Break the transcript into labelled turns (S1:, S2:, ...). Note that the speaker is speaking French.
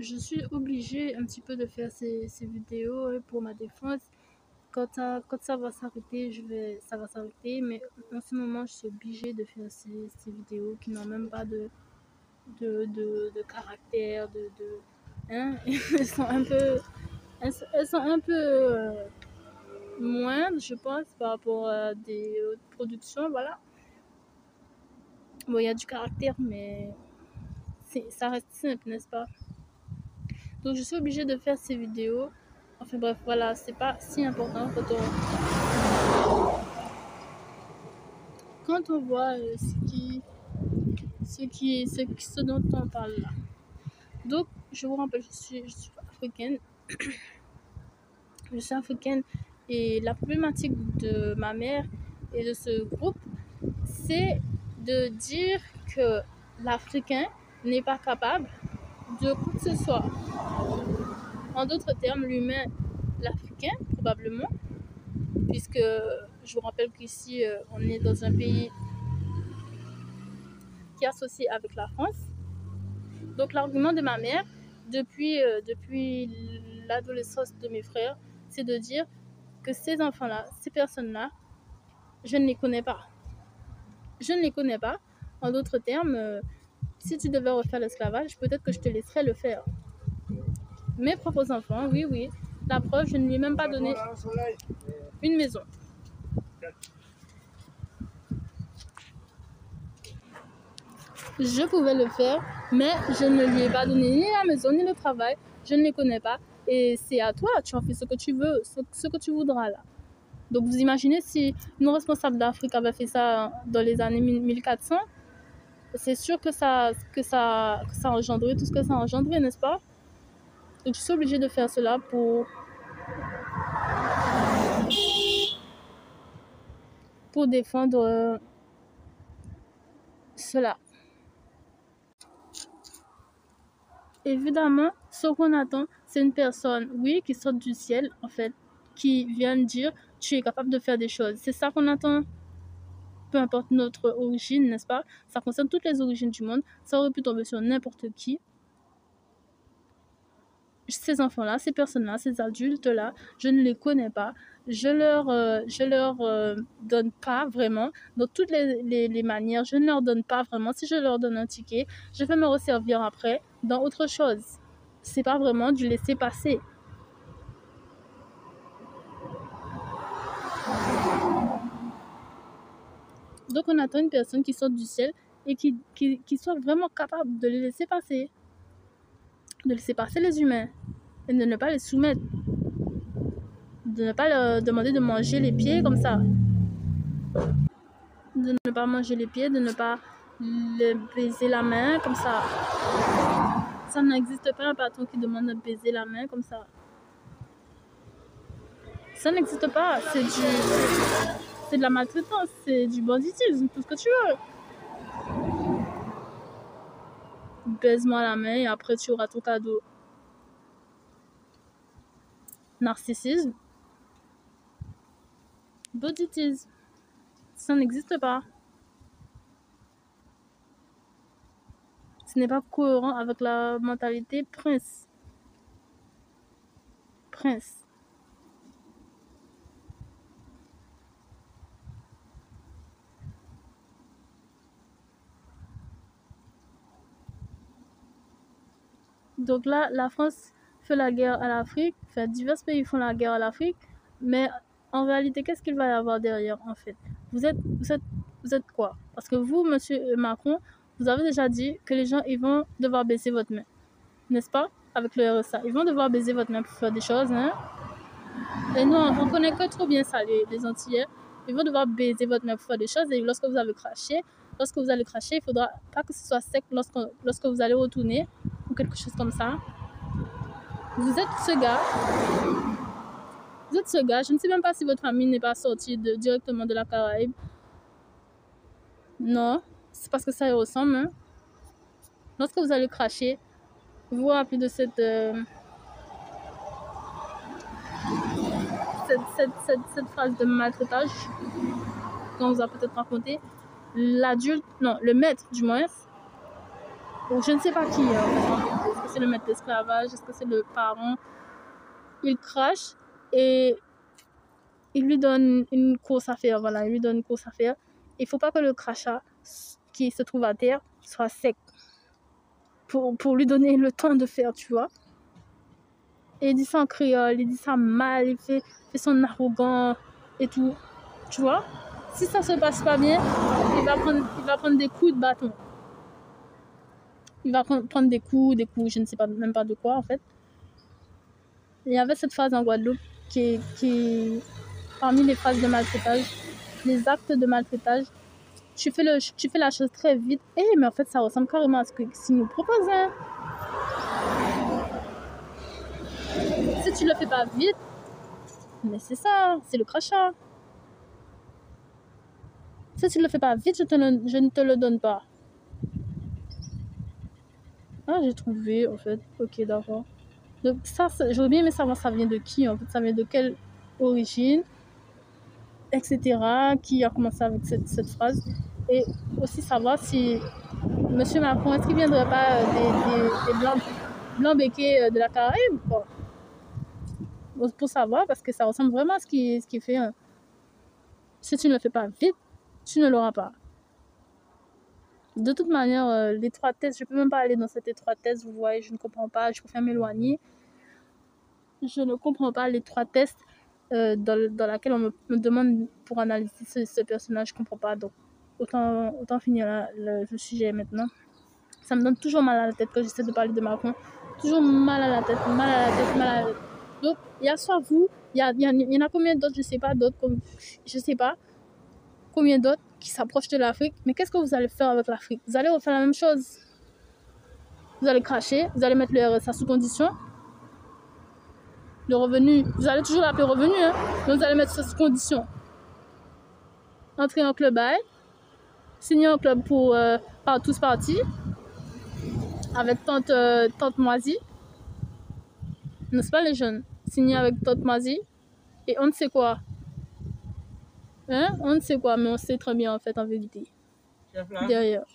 S1: je suis obligée un petit peu de faire ces vidéos pour ma défense. Quand ça va s'arrêter, ça va s'arrêter. Mais en ce moment, je suis obligée de faire ces vidéos qui n'ont même pas de caractère, hein? Elles sont un peu, elles sont un peu moindres, je pense, par rapport à des autres productions, voilà. Bon, il y a du caractère, mais ça reste simple, n'est-ce pas? Donc, je suis obligée de faire ces vidéos. Enfin bref, voilà, c'est pas si important quand on voit ce dont on parle là. Donc, je vous rappelle, je suis africaine. Je suis africaine et la problématique de ma mère et de ce groupe, c'est de dire que l'Africain n'est pas capable de quoi que ce soit. En d'autres termes, l'humain, l'Africain, probablement, puisque je vous rappelle qu'ici, on est dans un pays qui est associé avec la France. Donc, l'argument de ma mère, depuis l'adolescence de mes frères, c'est de dire que ces enfants-là, ces personnes-là, je ne les connais pas. Je ne les connais pas. En d'autres termes, si tu devais refaire l'esclavage, peut-être que je te laisserais le faire. Mes propres enfants, oui. La preuve, je ne lui ai même pas donné une maison. Je pouvais le faire, mais je ne lui ai pas donné ni la maison, ni le travail. Je ne les connais pas. Et c'est à toi, tu en fais ce que tu veux, ce que tu voudras là. Donc vous imaginez si nos responsables d'Afrique avaient fait ça dans les années 1400, c'est sûr que ça a engendré tout ce que ça a engendré, n'est-ce pas? Donc je suis obligée de faire cela pour défendre cela. Évidemment, ce qu'on attend, c'est une personne, oui, qui sort du ciel, en fait, qui vient dire tu es capable de faire des choses. C'est ça qu'on attend. Peu importe notre origine, n'est-ce pas? Ça concerne toutes les origines du monde. Ça aurait pu tomber sur n'importe qui. Ces enfants-là, ces personnes-là, ces adultes-là, je ne les connais pas. Je leur donne pas vraiment. De toutes les manières, je ne leur donne pas vraiment. Si je leur donne un ticket, je vais me resservir après dans autre chose. C'est pas vraiment du laisser passer. Donc on attend une personne qui sort du ciel et qui soit vraiment capable de les laisser passer. De laisser passer les humains et de ne pas les soumettre. De ne pas leur demander de manger les pieds comme ça. De ne pas manger les pieds, de ne pas les baiser la main comme ça. Ça n'existe pas un patron qui demande de baiser la main comme ça. Ça n'existe pas. C'est de la maltraitance, c'est du banditisme, tout ce que tu veux. Baise-moi la main et après tu auras ton cadeau. Narcissisme. Banditisme. Ça n'existe pas. Ce n'est pas cohérent avec la mentalité prince. Prince. Donc là, la France fait la guerre à l'Afrique, enfin, divers pays font la guerre à l'Afrique, mais en réalité, qu'est-ce qu'il va y avoir derrière, en fait? Vous êtes quoi? Parce que vous, monsieur Macron, vous avez déjà dit que les gens, ils vont devoir baisser votre main, n'est-ce pas? Avec le RSA, ils vont devoir baiser votre main pour faire des choses, hein? Et nous, on connaît que trop bien ça, les Antillais. Ils vont devoir baiser votre main pour faire des choses, et lorsque vous allez cracher, il faudra pas que ce soit sec lorsque vous allez retourner, ou quelque chose comme ça. Vous êtes ce gars, je ne sais même pas si votre famille n'est pas sortie directement de la Caraïbe. Non, c'est parce que ça y ressemble. Hein. Lorsque vous allez cracher, vous vous rappelez de cette phrase de maltraitage qu'on vous a peut-être raconté. Le maître du moins, ou je ne sais pas qui, c'est le maître d'esclavage? Est-ce que c'est le parent? Il crache et il lui donne une course à faire. Voilà, il lui donne une course à faire. Il ne faut pas que le crachat qui se trouve à terre soit sec pour lui donner le temps de faire, tu vois. Et il dit ça en créole, il dit ça mal, il fait son arrogant et tout, tu vois. Si ça se passe pas bien, il va prendre des coups de bâton. Il va prendre des coups, je ne sais pas, même pas de quoi en fait. Il y avait cette phrase en Guadeloupe qui parmi les phrases de maltraitage, les actes de maltraitage. Tu fais la chose très vite. Mais en fait, ça ressemble carrément à ce qu'il nous propose. Hein. Si tu le fais pas vite, mais c'est ça, c'est le crachat. Si tu le fais pas vite, je ne te le donne pas. Ah, j'ai trouvé, en fait. Ok, d'accord. Donc ça, j'aurais bien aimé savoir ça vient de qui, en fait. Ça vient de quelle origine, etc. Qui a commencé avec cette phrase. Et aussi savoir si M. Macron, est-ce qu'il ne viendrait pas des blancs béquets de la Caraïbe? Bon. Pour savoir, parce que ça ressemble vraiment à ce qu'il fait. Hein. Si tu ne le fais pas vite, tu ne l'auras pas. De toute manière, l'étroitesse, je ne peux même pas aller dans cette étroitesse, vous voyez, je ne comprends pas, je préfère m'éloigner. Je ne comprends pas l'étroitesse dans laquelle on me demande pour analyser ce personnage, je ne comprends pas. Donc, autant finir le sujet maintenant. Ça me donne toujours mal à la tête quand j'essaie de parler de Macron. Toujours mal à la tête. Donc, il y a soit vous, il y en a combien d'autres, je ne sais pas, combien d'autres qui s'approchent de l'Afrique. Mais qu'est-ce que vous allez faire avec l'Afrique? Vous allez refaire la même chose. Vous allez cracher, vous allez mettre le RSA sous condition. Le revenu, vous allez toujours l'appeler revenu, hein, mais vous allez mettre ça sous condition. Entrer en club bail, signer en club pour par tous partis, avec tante Moisy. N'est-ce pas les jeunes? Signer avec tante Moisy. Et on ne sait quoi. Hein? On ne sait quoi, mais on sait très bien en fait en vérité. Derrière.